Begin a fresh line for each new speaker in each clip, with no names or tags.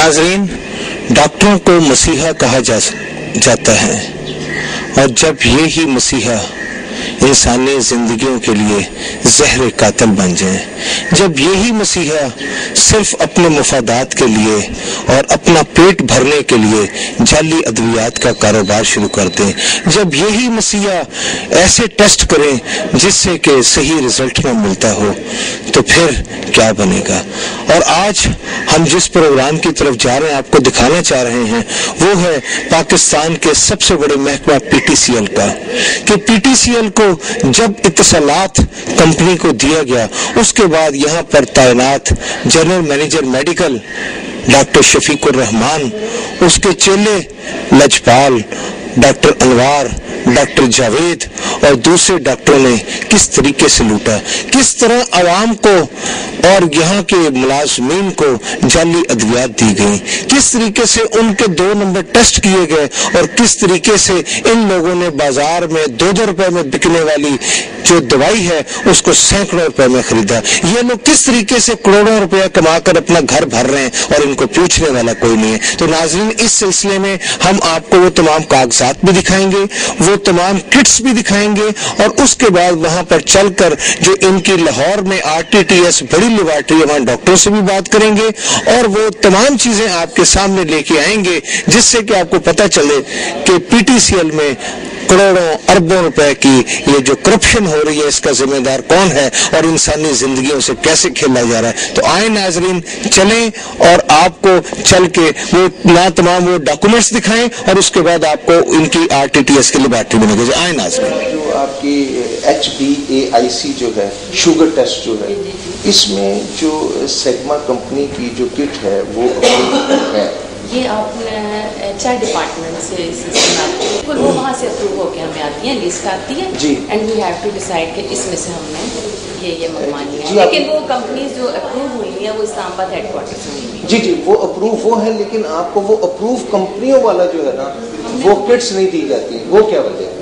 नाज़रीन, डॉक्टरों को मसीहा कहा जाता है, और जब ये ही मसीहा इंसानी जिंदगियों के लिए जहर कातिल बन जाए, जब यही मसीहा सिर्फ अपने मुफादात के लिए और अपना पेट भरने के लिए जाली अद्वियात का कारोबार शुरू कर दें, जब यही मसीहा ऐसे टेस्ट करें जिससे कि सही रिजल्ट न मिलता हो, तो फिर क्या बनेगा। और आज हम जिस प्रोग्राम की तरफ जा रहे हैं, आपको दिखाना चाह रहे हैं, वो है पाकिस्तान के सबसे बड़े महकमा PTCL का, कि PTCL को जब इत्तसालात कंपनी को दिया गया, उसके बाद यहाँ पर तैनात general manager medical doctor Shafiqur Rahman, उसके चेले लजपाल, डॉक्टर अनवार, डॉक्टर जावेद और दूसरे डॉक्टरों ने किस तरीके से लूटा, किस तरह आवाम को और यहाँ के मुलाजमीन को जाली अद्वियात दी गई, किस तरीके से उनके 2 नंबर टेस्ट किए गए, और किस तरीके से इन लोगों ने बाजार में 2-2 रुपए में बिकने वाली जो दवाई है उसको सैकड़ों रुपए में खरीदा। ये लोग किस तरीके से करोड़ों रुपया कमाकर अपना घर भर रहे हैं और इनको पूछने वाला कोई नहीं है। तो नाज़रीन, इस सिलसिले में हम आपको वो तमाम कागजात भी दिखाएंगे, वो तमाम किट्स भी दिखाएंगे, और उसके बाद वहां पर चलकर जो इनकी लाहौर में RTTS बड़ी लेबॉरेटरी है, वहां डॉक्टरों से भी बात करेंगे और वो तमाम चीजें आपके सामने लेके आएंगे, जिससे कि आपको पता चले कि PTCL में करोड़ों अरबों रुपए की ये जो करप्शन हो रही है, इसका जिम्मेदार कौन है और इंसानी जिंदगियों से कैसे खेला जा रहा है। तो आए नाजरीन, चलें और आपको चल के वो ना तमाम वो डॉक्यूमेंट्स दिखाएं, और उसके बाद आपको इनकी RTTS की लेबॉरेटरी में लेके जाए। आए नाजरीन,
जो आपकी HbA1c जो है, शुगर टेस्ट जो है, इसमें जो सिग्मा कंपनी की जो किट है वो है,
ये आपने HR डिपार्टमेंट से बिल्कुल वो वहाँ से अप्रूव होकर हमें आती है, लिस्ट आती है, and we have to decide कि इसमें से हमने ये मंगवानी है। लेकिन वो कंपनीज जो अप्रूव हुई है वो इस्लामाबाद हेडक्वार्टर से हुई है।
जी, वो अप्रूव वो है, लेकिन आपको वो अप्रूव कंपनियों वाला जो है ना, वो किट्स नहीं दी जाती, वो क्या वजह है?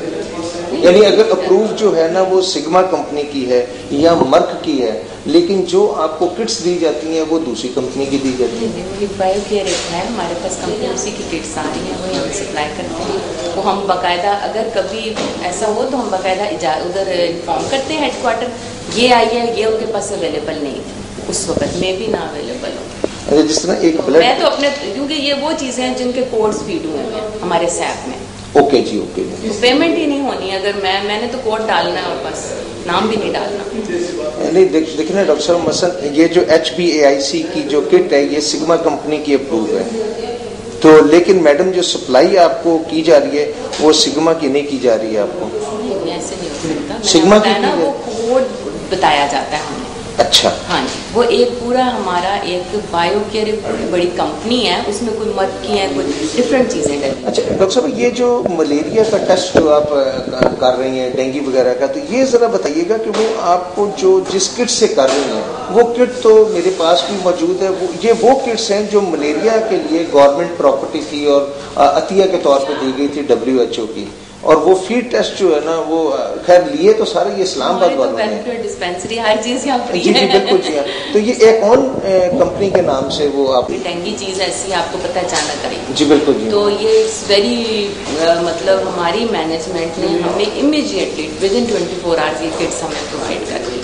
यानी अगर अप्रूव जो है ना वो सिग्मा कंपनी की है या मर्क की है, लेकिन जो आपको किट्स दी जाती हैं वो दूसरी कंपनी की दी जाती है।
बायोकेयर है हमारे पास कंपनी, उसी की किट्स आ रही हैं, वही हम सप्लाई करते हैं। वो हम बाकायदा अगर कभी ऐसा हो तो हम बाकायदा उधर इन्फॉर्म करते हैं हेडक्वार्टर, ये आई है, ये उनके पास अवेलेबल नहीं थी उस वक्त में भी ना अवेलेबल हो।
जिस तरह एक ब्लड,
मैं तो अपने, क्योंकि ये वो चीज़ें हैं जिनके कोड्स फीड हुए हैं हमारे सैप में।
ओके जी, ओके जी।
पेमेंट ही नहीं होनी, अगर मैंने तो कोड डालना है और बस नाम भी नहीं डालना।
नहीं देखिए ना डॉक्टर साहब, मसलन ये जो HbA1c की जो किट है ये सिग्मा कंपनी की अप्रूव है, तो लेकिन मैडम जो सप्लाई आपको की जा रही है वो सिग्मा की नहीं की जा रही है आपको?
नहीं, ऐसे नहीं हो सकता।
सिग्मा की
ना वो कोड बताया जाता है हमें।
अच्छा,
हाँ जी, वो एक पूरा हमारा एक बायोकेयर बड़ी कंपनी है, उसमें कोई मर्क की है, कोई डिफरेंट चीजें डली।
अच्छा डॉक्टर साहब, ये जो मलेरिया का टेस्ट जो आप कर रही हैं, डेंगू वगैरह का, तो ये जरा बताइएगा कि वो आपको जो जिस किट से कर रही हैं, वो किट तो मेरे पास भी मौजूद है, वो किट्स हैं जो मलेरिया के लिए गवर्नमेंट प्रॉपर्टी थी और अतिया के तौर पर दी गई थी WHO की, और वो फीड टेस्ट जो है ना वो खैर लिए तो सारे ये इस्लामाबाद वालों ने,
डिस्पेंसरी हर चीज यहाँ फ्री
है। जी बिल्कुल जी। तो ये एक कौन कंपनी के नाम से वो आप
डेंगी चीज ऐसी आपको पता जाना करेगी?
जी बिल्कुल जी।
तो ये इट्स वेरी मतलब हमारी मैनेजमेंट ने हमें इमीडिएटली विद इन 24 आवर्स ये किट्स हमें प्रोवाइड कर दी।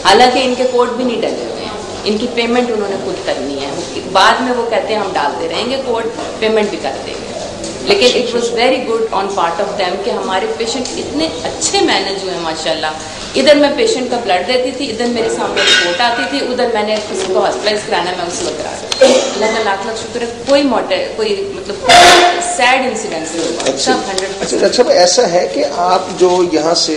हालांकि इनके कोड भी नहीं डले हुए हैं, इनकी पेमेंट उन्होंने खुद करनी है, बाद में वो कहते हैं हम डालते रहेंगे कोड, पेमेंट भी कर देंगे। लेकिन it was very good on part of them कि हमारे पेशेंट इतने अच्छे मैनेज हुए माशाल्लाह। इधर मैं पेशेंट का ब्लड देती थी, इधर मेरे सामने रिपोर्ट आती थी, उधर मैंने किसी को हॉस्पिटलाइज कराना मैं उसी वक्त करा दी। अल्लाह का लाख लाख शुक्र है, कोई मतलब सैड इंसिडेंट्स नहीं हुआ, सब 100%।
अच्छा, ऐसा है कि आप जो यहाँ से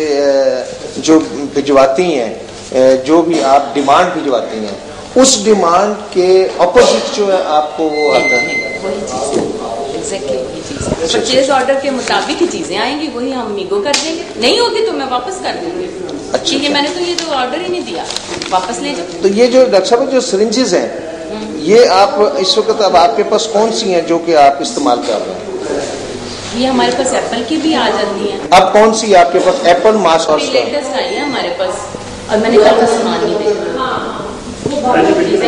जो भिजवाती हैं, जो भी आप डिमांड भिजवाती हैं, उस डिमांड के अपोजिट जो है आपको वो आता है?
वही चीज़ एग्जैक्टली वही चीज़, परचेज ऑर्डर के मुताबिक ही चीज़ें आएंगी, वही हम मीगो कर देंगे, नहीं होगी तो मैं वापस कर दूंगी। ठीक है, मैंने तो ये जो ऑर्डर ही नहीं दिया, वापस ले जाओ।
तो ये जो डॉक्टर साहब जो सिरिंजेस हैं, ये आप इस वक्त अब आपके पास कौन सी हैं जो कि आप इस्तेमाल कर रहे हैं?
ये हमारे पास एप्पल की भी आ जाती हैं।
अब कौन सी आपके पास? एप्पल, मास और
लेटेस्ट आई है हमारे पास, और मैंने कल का सामान नहीं देखा,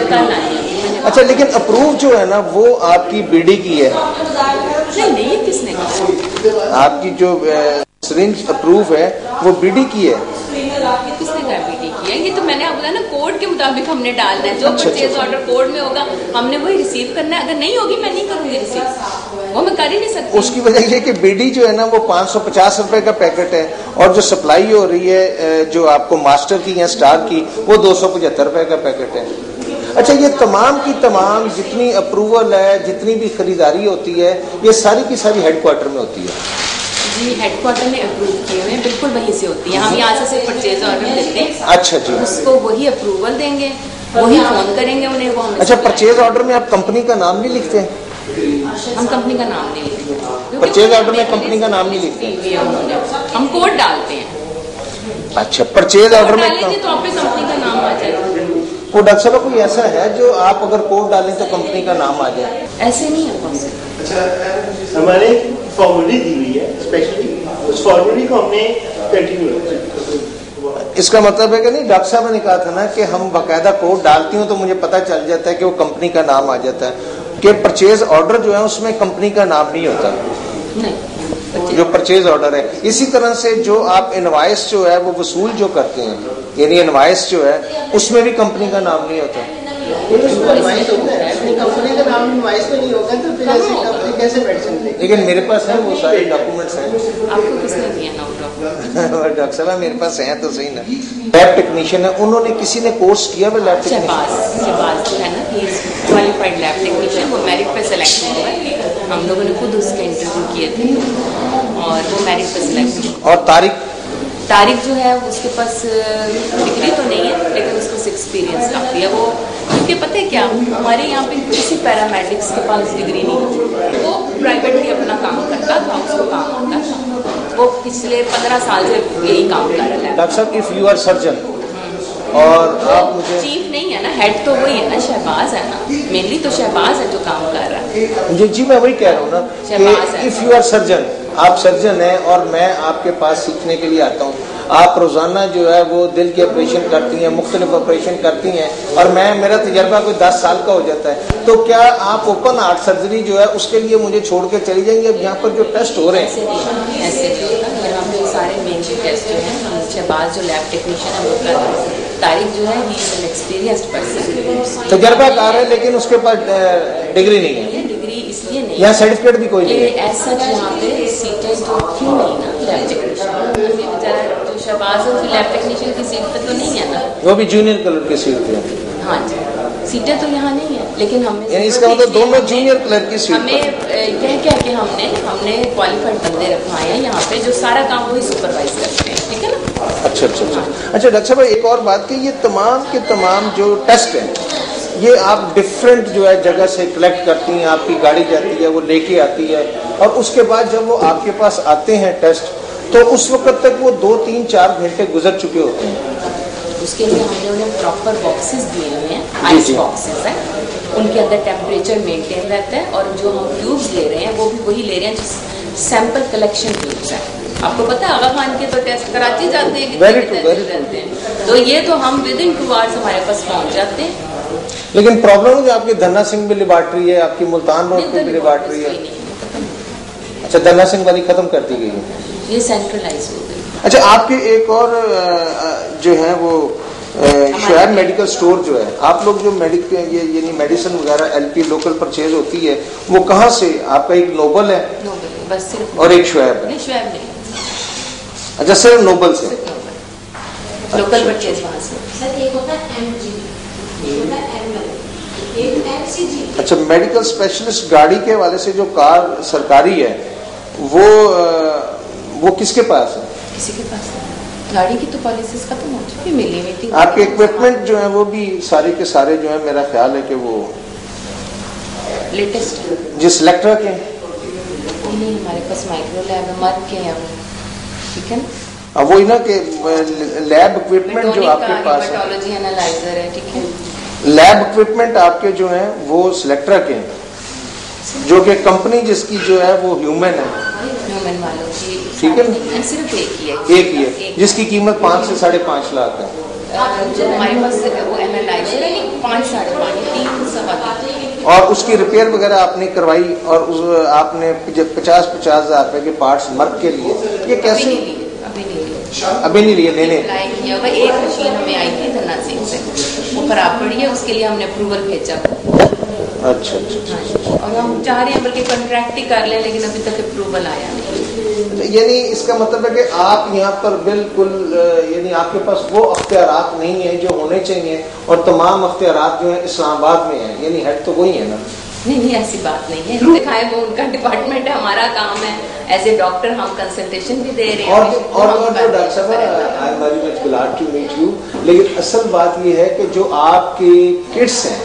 कल आई है। मैंने
अच्छा, लेकिन अप्रूव जो है ना वो आपकी बीडी की है?
नहीं, ये किसने कहा?
आपकी जो सिरिंज अप्रूव है वो बीडी की है?
किसने कहा बीडी की है? ये तो मैंने आपको ना कोड के मुताबिक हमने डालना है, जो परचेज ऑर्डर कोड में होगा हमने वही रिसीव करना है। अगर नहीं होगी मैं नहीं करूंगी रिसीव, वो मैं कर ही नहीं सकती।
उसकी वजह ये कि बीडी जो है ना वो 550 रुपए का पैकेट है, और जो सप्लाई हो रही है जो आपको मास्टर की या स्टार की वो 275 रुपए का पैकेट है। अच्छा, ये तमाम की तमाम जितनी अप्रूवल है, जितनी भी खरीदारी होती है, ये सारी की सारी हेडक्वार्टर में होती है?
जी, हेडक्वार्टर में अप्रूव किए हुए हैं, बिल्कुल वहीं से होती है। हम यहाँ से परचेज ऑर्डर देते हैं,
अच्छा जी,
उसको वही अप्रूवल देंगे, वही फोन करेंगे उन्हें, वो हमें।
अच्छा, परचेज ऑर्डर में आप कंपनी का नाम नहीं लिखते हैं?
हम कंपनी का नाम नहीं लिखते,
परचेज ऑर्डर में कंपनी का नाम नहीं लिखते,
हम कोड डालते हैं।
अच्छा, परचेज ऑर्डर में
तो आप पे कंपनी का नाम आ जाएगा।
वो डॉक्टर साहब कोई ऐसा है जो आप अगर कोड डालें तो कंपनी का नाम आ जाए?
ऐसे नहीं है पॉसिबल।
अच्छा, हमारे फॉर्मूले दी हुई है स्पेशली, उस फॉर्मूले को हमने कंटिन्यू।
इसका मतलब है कि नहीं, डॉक्टर साहब ने कहा था ना कि हम बाकायदा कोड डालती हूँ तो मुझे पता चल जाता है कि वो कंपनी का नाम आ जाता है, कि परचेज ऑर्डर जो है उसमें कंपनी का नाम नहीं होता
नहीं,
जो परचेज ऑर्डर है। इसी तरह से जो आप इनवाइस जो है वो वसूल जो करते हैं, यानी इनवाइस जो है उसमें भी कंपनी का नाम नहीं होता।
कंपनी का नाम इनवाइस में नहीं होगा तो फिर ऐसे कंपनी कैसे मेडिसिन देगी?
लेकिन मेरे पास है वो सारे डॉक्यूमेंट्स हैं।
आपको किसने दिया ना
डॉक्टर साहब मेरे पास हैं तो सही ना। लैब टेक्नीशियन है, उन्होंने किसी ने कोर्स किया हुआ लैब टेक्नीशियन?
शहबाज जो है ना, he is qualified lab technician, वो मेरिट पे सेलेक्ट हुआ है। हम लोगों ने खुद उसके इंटरव्यू किए थे और वो मेरिट पे सेलेक्ट हुआ।
और
तारीख जो है उसके पास डिग्री तो नहीं है, लेकिन उसके पास एक्सपीरियंस काफ़ी है। वो क्योंकि पता है क्या, हमारे यहाँ पे किसी पैरामेडिक्स के पास डिग्री नहीं है, वो प्राइवेटली अपना काम करता था, उसको काम आता था, वो पिछले 15 साल से यही काम कर रहा है।
डॉक्टर साहब, इफ यू आर सर्जन और आप मुझे,
चीफ नहीं है ना, हेड तो वही है ना, शहबाज है ना, मेनली तो शहबाज है जो काम कर रहा है।
जी मैं वही कह रहा हूँ ना कि इफ यू आर सर्जन, आप सर्जन हैं और मैं आपके पास सीखने के लिए आता हूँ, आप रोजाना जो है वो दिल के ऑपरेशन करती हैं, मुख्तलिफ ऑपरेशन करती हैं, और मेरा तजर्बा कोई 10 साल का हो जाता है, तो क्या आप ओपन हार्ट सर्जरी जो है उसके लिए मुझे छोड़ के चली जाएंगे? अब यहाँ पर जो टेस्ट हो रहे हैं
ऐसे यहाँ पे सारे मेन टेस्ट जो है, शहबाज जो लैब टेक्नीशियन है वो कर रहा है, तारीख जो है he is an experienced person,
तजर्बाकार है, लेकिन उसके पास डिग्री नहीं है।
डिग्री इसलिए नहीं,
यहाँ सर्टिफिकेट भी कोई नहीं है
ऐसा। यहाँ पे सीटें तो क्यों नहीं ना लैब टेक्नीशियन, बेचारा जो शहबाज है उसकी लैब टेक्नीशियन की सीट पे तो नहीं है ना,
वो भी जूनियर कलर की सीट पे।
हाँ जी, सीटें तो यहाँ नहीं है, लेकिन हमें
इसका मतलब दोनों जूनियर कलर की सीट
हमें कह के हमने क्वालिफाइड बंदे रखवाए हैं यहाँ पे जो सारा काम वही सुपरवाइज करते हैं, ठीक है ना।
अच्छा डॉक्टर साहब, एक और बात कि ये तमाम के तमाम जो टेस्ट हैं ये आप डिफरेंट जो है जगह से कलेक्ट करती हैं, आपकी गाड़ी जाती है वो लेके आती है, और उसके बाद जब वो आपके पास आते हैं टेस्ट, तो उस वक्त तक वो 2, 3, 4 घंटे गुजर चुके होते हैं।
उसके लिए हमने उन्हें प्रॉपर बॉक्सेस दिए हुए हैं, आइस बॉक्सेस हैं, उनके अंदर टेम्परेचर मेंटेन रहता है, और जो हम ट्यूब्स ले रहे हैं वो भी वही ले रहे हैं जो सैंपल कलेक्शन ट्यूब्स हैं। आपको पता है आगा खान के तो टेस्ट कराची जाते हैं, कितने टेस्ट रहते हैं, तो ये तो हम विद इन 2 आवर्स हमारे पास पहुंच जाते हैं।
लेकिन प्रॉब्लम है आपकी धन्ना सिंह में लेबॉर्ट्री है, आपकी मुल्तान रोड पे भी लेबॉर्ट्री है। अच्छा, धन्ना सिंह वाली खत्म कर दी गई है,
ये सेंट्रलाइज हो गई।
अच्छा, आपके एक और जो है वो शुएब मेडिकल स्टोर जो है, आप लोग जो मेडिकल यानी मेडिसिन वगैरह एलपी लोकल परचेज होती है वो कहाँ से? आपका एक नोबल है,
नोबल बस सिर्फ,
और एक शुएब है?
नहीं, शुएब नहीं।
अच्छा, सिर्फ नोबल से
लोकल परचेज वहाँ से।
सर एक होता है एमजी, एक होता है एमएल, एक एमसीजी।
अच्छा, मेडिकल स्पेशलिस्ट गाड़ी के हवाले से जो कार सरकारी है वो किसके पास है?
किसी के पास नहीं। गाड़ी की तो पॉलिसीज खत्म हो चुकी, मिली हुई थी।
आपके इक्विपमेंट जो है वो भी सारे के सारे जो है मेरा ख्याल है कि वो
लेटेस्ट
जिस इलेक्ट्रा के
नहीं, हमारे पास माइक्रो लैब है, मर्क के हैं, ठीक है ना।
अब वही ना कि लैब इक्विपमेंट जो आपके पास है,
हेमेटोलॉजी एनालाइजर है, ठीक है।
लैब इक्विपमेंट आपके जो है वो सिलेक्ट्रा के हैं, जो कि कंपनी जिसकी जो है वो ह्यूमन है,
ह्यूमन वालों की,
ठीक है ना,
सिर्फ एक ही है,
एक ही है, जिसकी कीमत 5 से 5.5 लाख है।
जो हमारे पास वो एनालाइजर है 5, 5.5, 3, 3.25
اور اس کی ریپیئر وغیرہ آپ نے کروائی اور آپ نے 50,000 روپے کے پارٹس مرک کے لیے، یہ کیسے؟ ابھی نہیں لیے، لینے
اپلائی کیا ہوا ایک مشین ہمیں آئی تھی دھنا سنگھ سے، وہ خراب پڑی ہے، اس کے لیے ہم نے اپروول بھیجا.
اچھا اچھا،
اور ہم چاہ رہے ہیں بلکہ کنٹریکٹ ہی کر لیں، لیکن ابھی تک اپروول آیا نہیں.
یعنی اس کا مطلب ہے کہ آپ یہاں پر بالکل یعنی آپ کے پاس وہ اختیارات نہیں ہیں جو ہونے چاہیے، اور تمام اختیارات جو ہیں اسلام آباد میں ہیں، یعنی ہیڈ تو وہی ہے نا؟
نہیں ایسی بات نہیں ہے، دکھائے وہ ان کا ڈپارٹمنٹ ہے، ہمارا کام ہے ایز اے ڈاکٹر ہم کنسلٹیشن بھی دے رہے ہیں.
اور جو ڈاکٹر صاحب لیکن اصل بات یہ ہے کہ جو آپ کی کٹس ہیں،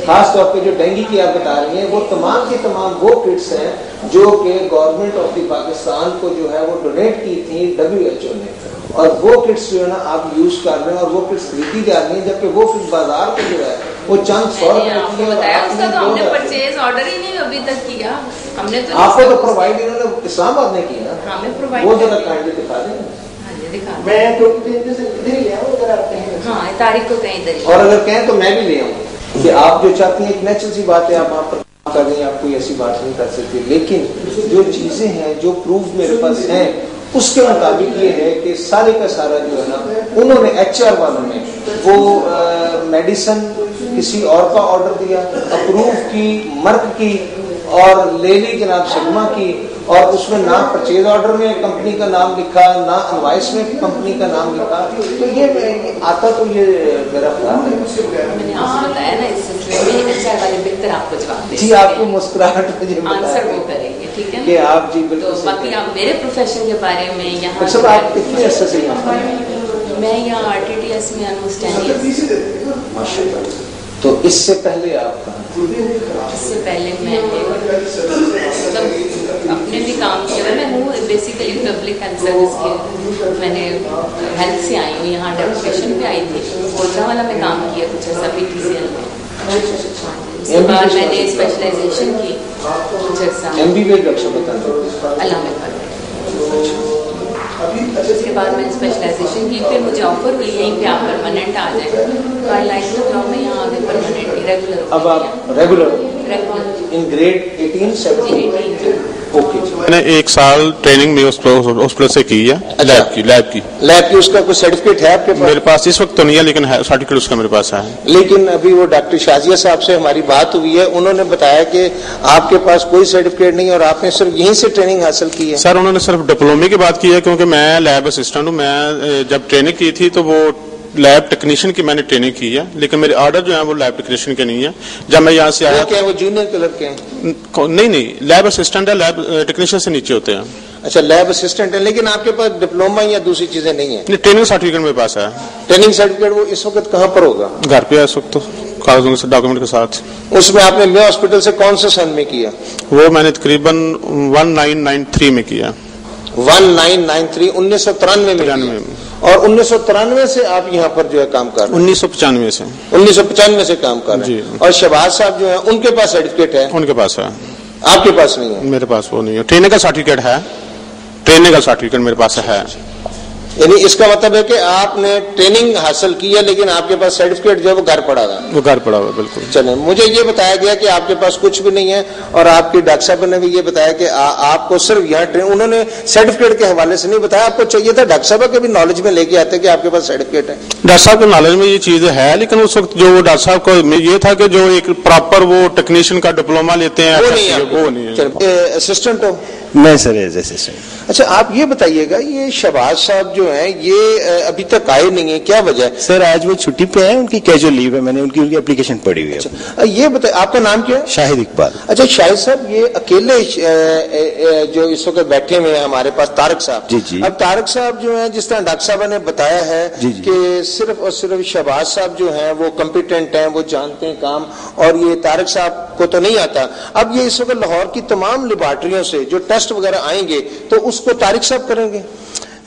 خاص طور پہ جو ڈینگی کی آپ بتا رہی ہیں، وہ تمام کی تمام وہ کٹس ہیں جو کہ گورنمنٹ آف دی پاکستان کو جو ہے وہ ڈونیٹ کی تھی WHO نے، اور وہ کٹس جو ہے نا آپ یوز کر رہے ہیں، اور وہ کٹس خریدی جا رہی ہیں، جبکہ وہ پھر بازار پہ جو ہے وہ چند 100
آپ کو بتایا اس کا تو ہم نے پرچیز آرڈر ہی نہیں ابھی تک کیا. ہم نے تو
آپ کو تو پرووائڈ انہوں نے اسلام آباد نے کیا نا،
ہمیں پرووائڈ
وہ جگہ کائنڈلی دکھا دیں.
میں
ہاں تاریخ کو کہیں ادھر،
اور اگر کہیں تو میں بھی لے آؤں کہ آپ جو چاہتی ہیں ایک نیچرل سی بات ہے، آپ وہاں پر کام کر رہی ہیں، آپ کوئی ایسی بات نہیں کر سکتی، لیکن جو چیزیں ہیں جو پروف میرے پاس ہیں اس کے مطابق یہ ہے کہ سارے کا سارا جو ہے نا انہوں نے HR والوں نے وہ میڈیسن کسی اور کا آرڈر دیا، اپروو کی، مرک کی، اور لے لی جناب سگما کی، اور اس میں نہ پرچیز آرڈر میں کمپنی کا نام لکھا، نہ انوائس میں کمپنی کا نام لکھا. تو یہ آتا تو یہ میرا خیال ہے.
میں نے آپ کو بتایا نا اس سلسلے میں HR والے بہتر آپ کو جواب دیں.
جی آپ کو مسکراہٹ مجھے
آنسر وہ کریں گے، ٹھیک ہے
کہ آپ جی بالکل.
تو باقی آپ میرے پروفیشن کے بارے میں یہاں
سب آپ کتنے عرصے سے یہاں؟
میں یہاں RTTS میں آلموسٹ 10 ایئرس.
ماشاء اللہ. تو اس سے پہلے آپ کہاں؟
اس سے پہلے میں مطلب اپنے بھی کام کیا، میں ہوں بیسیکلی پبلک ہیلتھ سروس کی، میں نے ہیلتھ سے آئی ہوں، یہاں ڈیمونسٹریشن پہ آئی تھی، گوجرا والا میں کام کیا کچھ ایسا PTCL میں. اس کے بعد میں نے اسپیشلائزیشن کی کچھ عرصہ
MBBS ڈاکٹر بتا
علامہ. اس کے بعد میں نے اسپیشلائزیشن کی، پھر مجھے آفر ہوئی یہیں پہ آپ پرماننٹ آ جائیں، تو آئی لائک ٹو جاب میں یہاں آگے پرماننٹ ریگولر.
اب آپ ریگولر ان گریڈ 18 اوکے.
میں نے 1 سال ٹریننگ میں ہاسپٹل سے کی ہے، لیب کی.
اس کا کوئی سرٹیفکیٹ ہے آپ کے پاس؟
میرے پاس اس وقت تو نہیں ہے، لیکن سرٹیفکیٹ اس کا میرے پاس ہے.
لیکن ابھی وہ ڈاکٹر شازیہ صاحب سے ہماری بات ہوئی ہے، انہوں نے بتایا کہ آپ کے پاس کوئی سرٹیفکیٹ نہیں اور آپ نے صرف یہیں سے ٹریننگ حاصل کی ہے.
سر انہوں نے صرف ڈپلومے کی بات کی ہے، کیونکہ میں لیب اسسٹنٹ ہوں. میں جب ٹریننگ کی تھی تو وہ لیب ٹیکنیشین کی میں نے ٹریننگ کی ہے، لیکن میرے آرڈر جو ہیں وہ لیب ٹیکنیشین کے نہیں ہے. جب میں یہاں سے آیا،
کیا وہ جونیئر کلرک ہیں؟
نہیں لیب اسسٹنٹ ہے، لیب ٹیکنیشین سے نیچے ہوتے ہیں.
اچھا لیب اسسٹنٹ ہے، لیکن آپ کے پاس ڈپلوما یا دوسری چیزیں نہیں ہیں؟
ٹریننگ سرٹیفکیٹ میرے پاس ہے.
ٹریننگ سرٹیفکیٹ وہ اس وقت کہاں پر ہوگا؟
گھر پہ ہے اس وقت، تو کاغذوں سے ڈاکومنٹ کے ساتھ.
اس میں آپ نے میو ہاسپٹل سے کون سے سن میں کیا؟
وہ میں نے تقریباً 1993 میں کیا.
1993 1993 میں. اور 1993 سے آپ یہاں پر جو ہے کام کر رہے ہیں؟
1995 سے.
1995 سے کام کر رہے ہیں.
جی.
اور شہباز صاحب جو ہیں ان کے پاس سرٹیفکیٹ ہے؟
ان کے پاس ہے.
آپ کے پاس نہیں ہے؟
میرے پاس وہ نہیں ہے. ٹریننگ کا سرٹیفکیٹ ہے، ٹریننگ کا سرٹیفکیٹ میرے پاس ہے.
یعنی اس کا مطلب ہے کہ آپ نے ٹریننگ حاصل کی ہے، لیکن آپ کے پاس سرٹیفکیٹ جو ہے وہ گھر پڑا ہوا ہے.
وہ گھر پڑا ہوا ہے. بالکل.
چلیں، مجھے یہ بتایا گیا کہ آپ کے پاس کچھ بھی نہیں ہے، اور آپ کے ڈاکٹر صاحب نے بھی یہ بتایا کہ آپ کو صرف یہاں انہوں نے سرٹیفکیٹ کے حوالے سے نہیں بتایا، آپ کو چاہیے تھا ڈاکٹر صاحب کے بھی نالج میں لے کے آتے کہ آپ کے پاس سرٹیفکیٹ ہے.
ڈاکٹر صاحب کے نالج میں یہ چیز ہے، لیکن اس وقت جو ڈاکٹر صاحب کو یہ تھا کہ جو ایک پراپر وہ ٹیکنیشین کا ڈپلوما لیتے ہیں، وہ نہیں ہے.
اسسٹنٹ ہو؟
میں سر ایز اسسٹنٹ.
اچھا آپ یہ بتائیے گا، یہ شہباز صاحب جو ہیں یہ ابھی تک آئے نہیں ہیں، کیا وجہ ہے؟
سر آج وہ چھٹی پہ ہیں، ان کی کیجول لیو ہے، میں نے ان کی اپلیکیشن پڑھی ہوئی ہے.
اچھا یہ بتائیے، آپ کا نام کیا ہے؟
شاہد اقبال.
اچھا شاہد صاحب، یہ اکیلے جو اس وقت بیٹھے ہوئے ہیں ہمارے پاس طارق صاحب.
جی جی.
اب طارق صاحب جو ہیں، جس طرح ڈاکٹر صاحب نے بتایا ہے کہ صرف اور صرف شہباز صاحب جو ہیں وہ کمپیٹنٹ ہیں، وہ جانتے ہیں کام، اور یہ طارق صاحب کو تو نہیں آتا. اب یہ اس وقت لاہور کی تمام لیبارٹریوں سے جو ٹیسٹ وغیرہ آئیں گے تو اس کو طارق صاحب کریں گے؟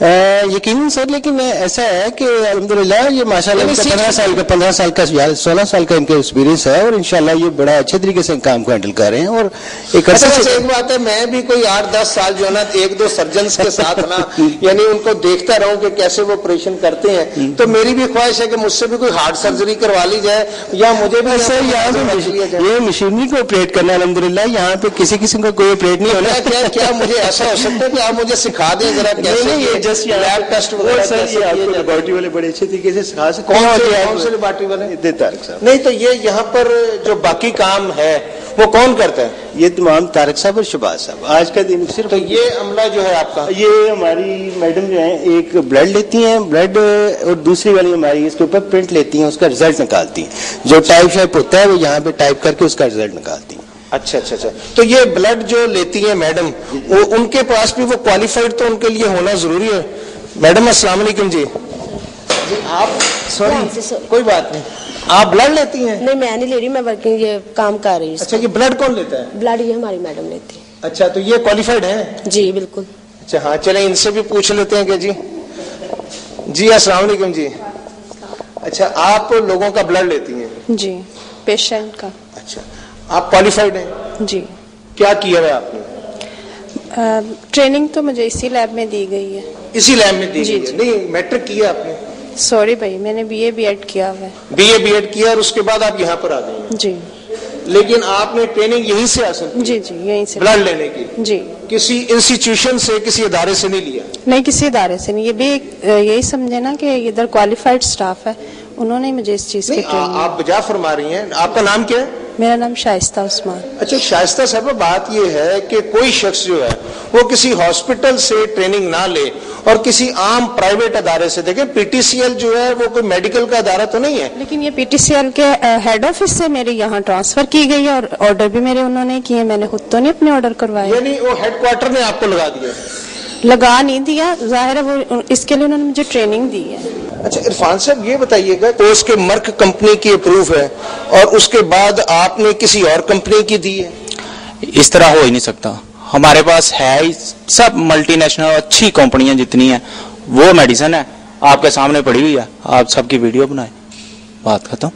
یقیناً سر، لیکن ایسا ہے کہ الحمدللہ یہ ماشاءاللہ 15 سال کا 16 سال کا ان کا ایکسپیرینس ہے، اور انشاءاللہ یہ بڑا اچھے طریقے سے کام کو ہینڈل کر رہے ہیں. اور ایک
ایک بات ہے، میں بھی کوئی 8-10 سال جو ہے نا 1-2 سرجنس کے ساتھ نا یعنی ان کو دیکھتا رہوں کہ کیسے وہ آپریشن کرتے ہیں، تو میری بھی خواہش ہے کہ مجھ سے بھی کوئی ہارٹ سرجری کروا لی جائے، یا مجھے بھی
یہ مشینری کو آپریٹ کرنا الحمدللہ یہاں پہ کسی قسم کا کوئی آپریٹ نہیں ہونا.
کیا مجھے ایسا ہو سکتا ہے کہ آپ مجھے سکھا دیں ذرا کیسے لیب ٹیسٹ
لیبارٹری والے بڑے اچھے طریقے سے سکھا سکتے ہیں.
کون سے لیبارٹری والے؟ نہیں تو یہ یہاں پر جو باقی کام ہے وہ کون کرتا ہے؟
یہ تمام طارق صاحب اور شہباز صاحب. آج کا دن صرف
تو یہ عملہ جو ہے آپ کا،
یہ ہماری میڈم جو ہیں ایک بلڈ لیتی ہیں بلڈ، اور دوسری والی ہماری اس کے اوپر پرنٹ لیتی ہیں، اس کا رزلٹ نکالتی ہیں. جو ٹائپ شائپ ہوتا ہے وہ یہاں پہ ٹائپ کر کے اس کا رزلٹ نکالتی ہیں.
اچھا. تو یہ بلڈ جو لیتی ہیں میڈم، وہ ان کے پاس بھی وہ کوالیفائڈ تو ان کے لیے ہونا ضروری ہے. میڈم السلام علیکم. جی آپ سوری کوئی بات نہیں، آپ بلڈ لیتی ہیں؟
نہیں میں نہیں لے رہی، میں ورکنگ یہ کام کر رہی ہوں.
اچھا، یہ بلڈ کون لیتا ہے؟
بلڈ یہ ہماری میڈم لیتی ہے.
اچھا، تو یہ کوالیفائڈ ہیں؟
جی بالکل.
اچھا ہاں، چلیں ان سے بھی پوچھ لیتے ہیں کہ جی السلام علیکم. جی اچھا، آپ لوگوں کا بلڈ لیتی ہیں؟
جی پیشنٹ کا.
اچھا، آپ کوالیفائڈ ہیں؟
جی.
کیا کیا ہے آپ نے؟
ٹریننگ تو مجھے اسی لیب میں دی گئی ہے.
اسی لیب میں دی گئی ہے؟ نہیں میٹرک کیا آپ نے؟
سوری بھائی، میں نے بی اے بی ایڈ کیا ہوا ہے.
بی اے بی ایڈ کیا اور اس کے بعد آپ یہاں پر آ گئے ہیں؟
جی.
لیکن آپ نے ٹریننگ یہیں سے حاصل کی؟
جی یہیں سے.
بلڈ لینے کی؟
جی.
کسی انسٹیٹیوشن سے، کسی ادارے سے نہیں لیا؟
نہیں، کسی ادارے سے نہیں. یہ بھی یہی سمجھے نا کہ ادھر کوالیفائڈ سٹاف ہے، انہوں نے مجھے اس چیز کی ٹریننگ.
آپ بجا فرما رہی ہیں. آپ کا نام کیا ہے؟
میرا نام شائستہ عثمان.
اچھا شائستہ صاحبہ، بات یہ ہے کہ کوئی شخص جو ہے وہ کسی ہاسپٹل سے ٹریننگ نہ لے اور کسی عام پرائیویٹ ادارے سے، دیکھیں پی ٹی سی ایل جو ہے وہ کوئی میڈیکل کا ادارہ تو نہیں ہے،
لیکن یہ پی ٹی سی ایل کے ہیڈ آفس سے میرے یہاں ٹرانسفر کی گئی ہے، اور آرڈر بھی میرے انہوں نے کیے، میں نے خود تو نہیں اپنے آرڈر کروائے.
یعنی وہ ہیڈ کوارٹر نے آپ کو لگا دیا؟
لگا نہیں دیا، ظاہر ہے وہ اس کے لیے انہوں نے مجھے ٹریننگ دی ہے.
اچھا عرفان صاحب یہ بتائیے گا، تو اس کے مرک کمپنی کی اپروو ہے اور اس کے بعد آپ نے کسی اور کمپنی کی دی ہے؟
اس طرح ہو ہی نہیں سکتا. ہمارے پاس ہے سب ملٹی نیشنل اچھی کمپنیاں جتنی ہیں، وہ میڈیسن ہے آپ کے سامنے پڑی ہوئی ہے، آپ سب کی ویڈیو بنائیں، بات ختم.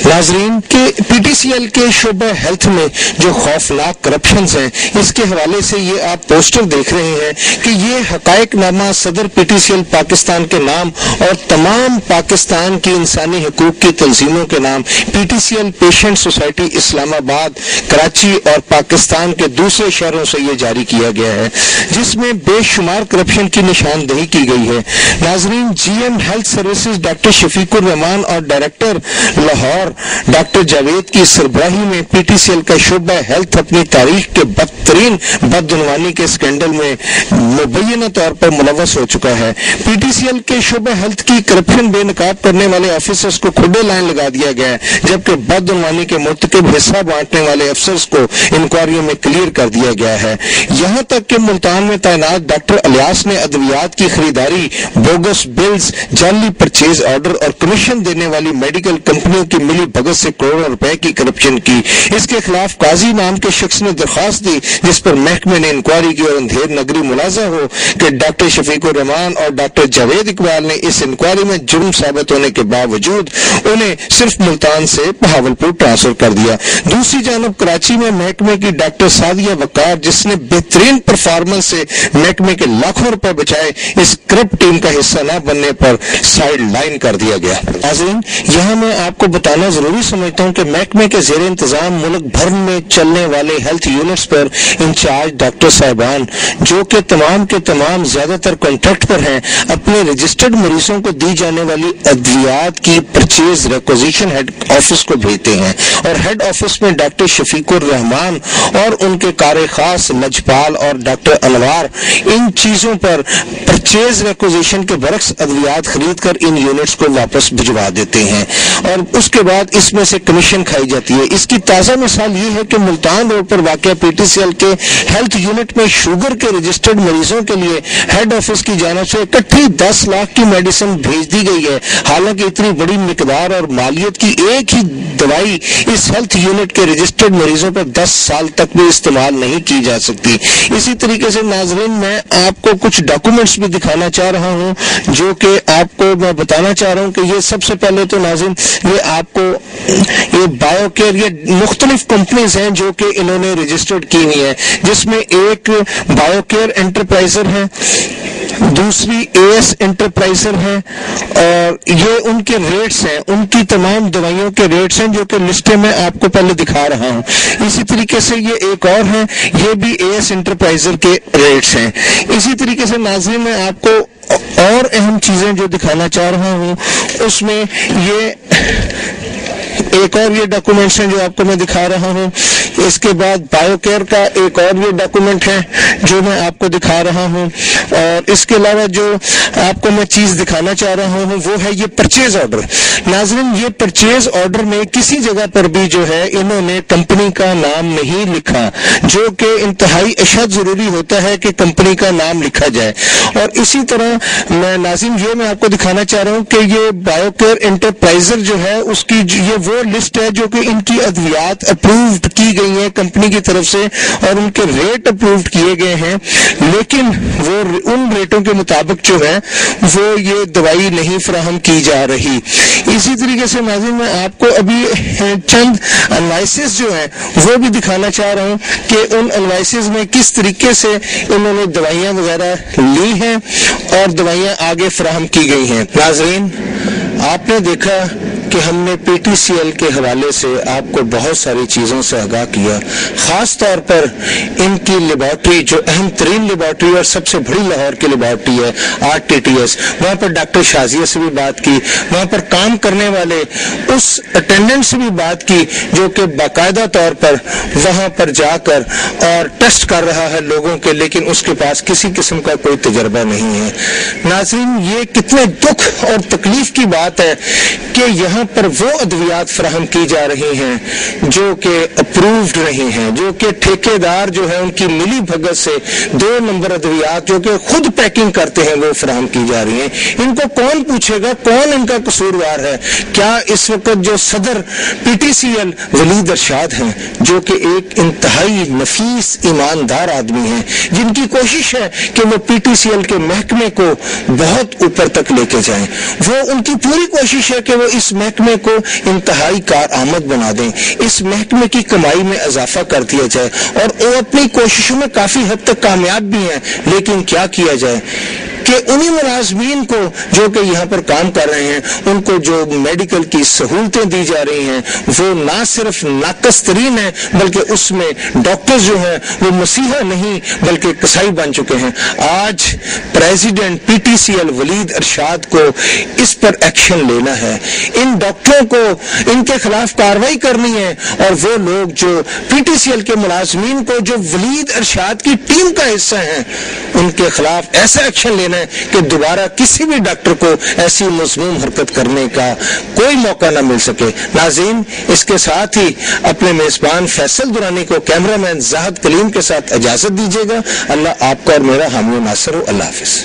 ناظرین کے پی ٹی سی ایل کے شعبہ ہیلتھ میں جو خوفناک کرپشنز ہیں، اس کے حوالے سے یہ آپ پوسٹر دیکھ رہے ہیں کہ یہ حقائق نامہ صدر P T C L Pakistan کے نام اور تمام پاکستان کی انسانی حقوق کی تنظیموں کے نام، P T C L patient society Islamabad, Karachi اور پاکستان کے دوسرے شہروں سے یہ جاری کیا گیا ہے، جس میں بے شمار کرپشن کی نشاندہی کی گئی ہے. ناظرین، G M health services doctor Shafiq ur-Rahman اور ڈائریکٹر لاہور ڈاکٹر جاوید کی سربراہی میں پی ٹی سی ایل کا شعبہ ہیلتھ اپنی تاریخ کے بدترین بدعنوانی کے اسکینڈل میں مبینہ طور پر ملوث ہو چکا ہے. پی ٹی سی ایل کے شعبہ ہیلتھ کی کرپشن بے نقاب کرنے والے آفیسرز کو کھڈے لائن لگا دیا گیا ہے، جبکہ بدعنوانی کے مرتکب حصہ بانٹنے والے افسرز کو انکوائریوں میں کلیئر کر دیا گیا ہے. یہاں تک کہ ملتان میں تعینات ڈاکٹر الیاس نے ادویات کی خریداری، بوگس بلز، جعلی پرچیز آرڈر اور کمیشن دینے والی میڈیکل کمپنیوں کی ملی بھگت سے کروڑوں روپے کی کرپشن کی. اس کے خلاف قاضی نام کے شخص نے درخواست دی، جس پر محکمے نے انکوائری کی اور اندھیر نگری ملاحظہ ہو کہ ڈاکٹر شفیق الرحمان اور ڈاکٹر جاوید اقبال نے اس انکوائری میں جرم ثابت ہونے کے باوجود انہیں صرف ملتان سے بہاولپور ٹرانسفر کر دیا. دوسری جانب کراچی میں محکمے کی ڈاکٹر سعدیہ وقار، جس نے بہترین پرفارمنس سے محکمے کے لاکھوں روپے بچائے، اس کرپٹ ٹیم کا حصہ نہ بننے پر سائیڈ لائن کر دیا گیا. ناظرین، یہاں میں آپ کو بتانا ضروری سمجھتا ہوں کہ محکمے کے زیر انتظام ملک بھر میں چلنے والے ہیلتھ یونٹس پر انچارج ڈاکٹر صاحبان، جو کہ تمام کے تمام زیادہ تر کانٹریکٹ پر ہیں، اپنے رجسٹرڈ مریضوں کو دی جانے والی ادویات کی پرچیز ریکوزیشن ہیڈ آفس کو بھیجتے ہیں، اور ہیڈ آفس میں ڈاکٹر شفیق الرحمان اور ان کے کار خاص لجپال اور ڈاکٹر انوار ان چیزوں پر پرچیز ریکوزیشن کے برعکس ادویات خرید کر ان یونٹس کو واپس بھجوا دیتے ہیں، اور اس کے بعد بعد इसमें से कमीशन खाई जाती है। इसकी ताज़ा मिसाल ये है कि मुल्तान रोड पर वाक़या PTCL के हेल्थ यूनिट में शुगर के रजिस्टर्ड मरीजों के लिए हेड ऑफिस की जानिब से इकट्ठी 10 लाख की मेडिसिन भेज दी गई है। हालांकि इतनी बड़ी मिकदार और मालियत की एक ही दवाई इस हेल्थ यूनिट के रजिस्टर्ड मरीजों पर 10 साल तक भी इस्तेमाल नहीं की जा सकती। इसी तरीके से नाज़रीन, मैं आपको कुछ डॉक्यूमेंट्स भी दिखाना चाह रहा हूँ जो कि आपको मैं बताना चाह रहा हूँ कि ये सबसे पहले तो नाज़रीन ये आपको ये बायोकेयर, ये मुख्तलिफ कंपनीज हैं जो कि इन्होंने रजिस्टर्ड की हुई है, जिसमें एक बायोकेयर एंटरप्राइजर है, दूसरी AS एंटरप्राइजर है, और ये उनके रेट्स हैं, उनकी तमाम दवाइयों के रेट्स हैं जो कि लिस्टें मैं आपको पहले दिखा रहा हूँ। इसी तरीके से ये एक और है, ये भी AS एंटरप्राइजर के रेट्स हैं। इसी तरीके से नाज़रीन मैं आपको और अहम चीजें जो दिखाना चाह रहा हूँ उसमें ये एक और ये डॉक्यूमेंट्स हैं जो आपको मैं दिखा रहा हूँ। इसके बाद बायोकेयर का एक और ये डॉक्यूमेंट है जो मैं आपको दिखा रहा हूँ, और इसके अलावा जो आपको मैं चीज दिखाना चाह रहा हूँ वो है ये परचेज ऑर्डर। नाज़रीन, ये परचेज ऑर्डर में किसी जगह पर भी जो है इन्होंने कंपनी का नाम नहीं लिखा, जो कि इंतहाई अशद जरूरी होता है कि कंपनी का नाम लिखा जाए। और इसी तरह नाज़रीन ये मैं आपको दिखाना चाह रहा हूँ कि ये बायोकेयर एंटरप्राइजर जो है उसकी ये वो लिस्ट है जो कि इनकी अद्वियात अप्रूव्ड की गई है कंपनी की तरफ से, और उनके रेट अप्रूव्ड किए गए हैं, लेकिन वो उन रेटों के मुताबिक जो है वो ये दवाई नहीं फराहम की जा रही। इसी तरीके से नाज़रीन मैं आपको अभी चंद एनालिसिस जो है वो भी दिखाना चाह रहा हूँ कि उन एनालिसिस में किस तरीके से इन्होंने दवाइयाँ वगैरह ली हैं और दवाइयाँ आगे फराहम की गई हैं। नाज़रीन, आपने देखा कि हमने PTCL के हवाले से आपको बहुत सारी चीज़ों से आगाह किया, ख़ास तौर पर इनकी लेबॉर्ट्री जो अहम तरीन लेबॉर्ट्री और सबसे बड़ी लाहौर की लेबॉर्ट्री है RTTS, वहाँ पर डॉक्टर शाजिया से भी बात की, वहाँ पर काम करने वाले उस अटेंडेंट से भी बात की जो कि बाकायदा तौर पर वहाँ पर जाकर और टेस्ट कर रहा है लोगों के, लेकिन उसके पास किसी किस्म का कोई तजर्बा नहीं है। नाज़रीन, ये कितने दुख और तकलीफ की बात है कि यहाँ पर वो अद्वियात फराहम की जा रही हैं जो कि अप्रूव्ड नहीं हैं, जो कि ठेकेदार जो है उनकी मिली भगत से 2 नंबर अद्वियात जो कि खुद पैकिंग करते हैं वो फराहम की जा रही हैं। इनको कौन पूछेगा, कौन इनका कसूरवार है? क्या इस वक्त जो सदर PTCL वलीद अरशाद हैं जो कि एक इंतहाई नफीस ईमानदार आदमी हैं, जिनकी कोशिश है कि वो PTCL के महकमे को बहुत ऊपर तक लेके जाएं, वो उनकी पूरी कोशिश है कि वो इस महकमे को इंतहाई कारआमद बना दें, इस महकमे की कमाई में इजाफा कर दिया जाए, और वो अपनी कोशिशों में काफी हद तक कामयाब भी हैं। लेकिन क्या किया जाए कि उन्हीं मुलाजमीन को जो कि यहाँ पर काम कर रहे हैं उनको जो मेडिकल की सहूलतें दी जा रही हैं वो ना सिर्फ नाकस तरीन है, बल्कि उसमें डॉक्टर्स जो हैं वो मसीहा नहीं बल्कि कसाई बन चुके हैं। आज प्रेसिडेंट PTCL वलीद अरशाद को इस पर एक्शन लेना है, इन डॉक्टरों को इनके खिलाफ कार्रवाई करनी है, और वो लोग जो PTCL के मुलाजमीन को जो वलीद अरशाद की टीम का हिस्सा हैं उनके खिलाफ ऐसा एक्शन लेना है कि दोबारा किसी भी डॉक्टर को ऐसी मज़मूम हरकत करने का कोई मौका न मिल सके। नाज़रीन, इसके साथ ही अपने मेजबान फैसल दुरानी को कैमरामैन जाहिद कलीम के साथ इजाजत दीजिएगा। अल्लाह आपका और मेरा हामी नासर हो। अल्लाह हाफिज।